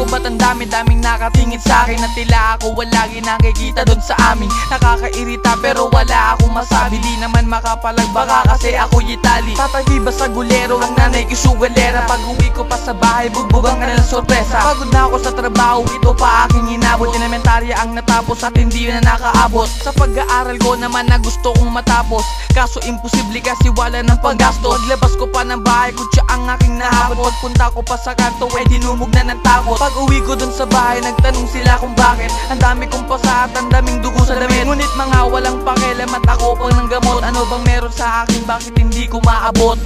ko ba't ang dami-daming nakatingin sa'kin, na tila ako walagi nakikita dun sa amin. Nakakairita pero wala akong masabi, di naman makapalag baka kasi ako'y Itali. Tatabi ba sa gulero ang nanay ko sugalera, pag uwi ko pa sa bahay bugbugan ka na ng sorpresa. Pagod na ako sa trabaho, ito pa aking inabot, elementarya ang natapos at hindi na nakaabot. Sa pag-aaral ko naman na gusto kong matapos, kaso imposible kasi wala ng paggastos. Paglabas ko pa ng bahay, kutya ang aking nahabot. Pagpunta ko pa sa kanto, dinumog na ng takot. Pag uwi ko dun sa bahay, nagtanong sila kung bakit ang dami kong pasa at ang daming dugo sa damit. Ngunit mga walang pakialam at ako pang ng gamot. Ano bang meron sa akin, bakit hindi ko maabot?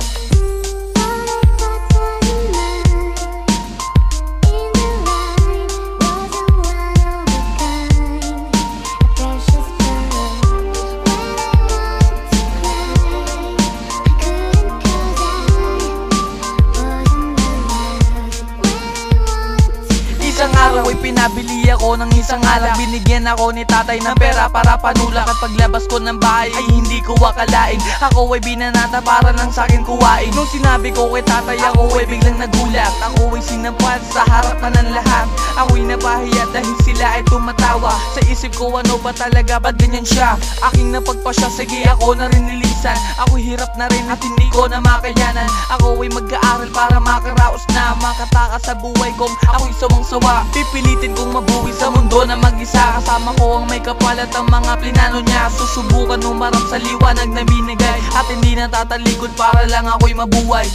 Isang araw ay pinabili ako ng isang alak, binigyan ako ni tatay ng pera para panulak. At paglabas ko ng bahay ay hindi ko akalain, ako ay binanata para lang sa'kin kuwain. Nung sinabi ko kay tatay, ako ay biglang nagulat. Ako ay sinampal sa harapan ng lahat, ako'y napahiya dahil sila ay tumatawa. Sa isip ko, ano ba talaga, ba't ganyan siya? Aking napagpasya, sige ako na rin nilisan. Ako'y hirap na rin at hindi ko na makayanan. Ako ay mag-aaral para makaraos na makatakas sa buhay kong ako'y sawang-sawa. Pipilitin kong mabuhay sa mundo na mag-isa, kasama ko ang may kapalat ang mga plinano niya. Susubukan umarap sa liwanag na binigay, at hindi natatalikod para lang ako'y mabuhay.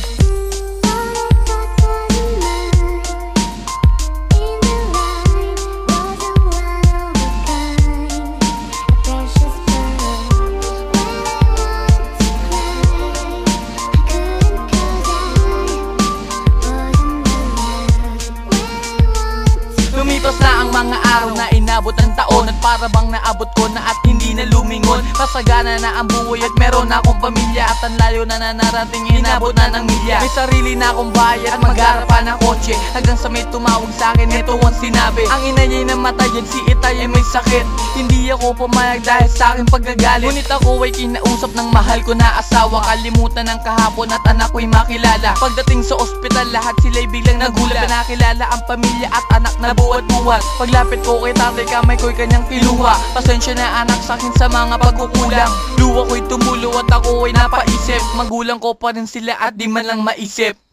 Lumipas na ang mga araw na inabot ng taon, at para bang naabot ko na at hindi na lumingon. Pasagana na ang buhay at meron na akong pamilya, at ang layo na narating inabot na ng milya. May sarili na akong bahay at mag-harapan ng kotse, hanggang sa may tumawag sa'kin, ito ang sinabi. Ang ina niya'y namatay at si itay ay may sakit. Hindi ako pumayag dahil sa aking pagkagalit, ngunit ako ay kinausap ng mahal ko na asawa. Kalimutan ng kahapon at anak ko'y makilala. Pagdating sa ospital, lahat sila'y biglang nagulat. Pinakilala ang pamilya at anak na buhat-buhat. Paglapit ko kay tatay, kamay ko'y kanyang kiluha. Pasensya na anak sa'kin sa mga pagkukulang. Luwa ko'y tumulo at ako ay napaisip, magulang ko pa rin sila at di man lang maisip.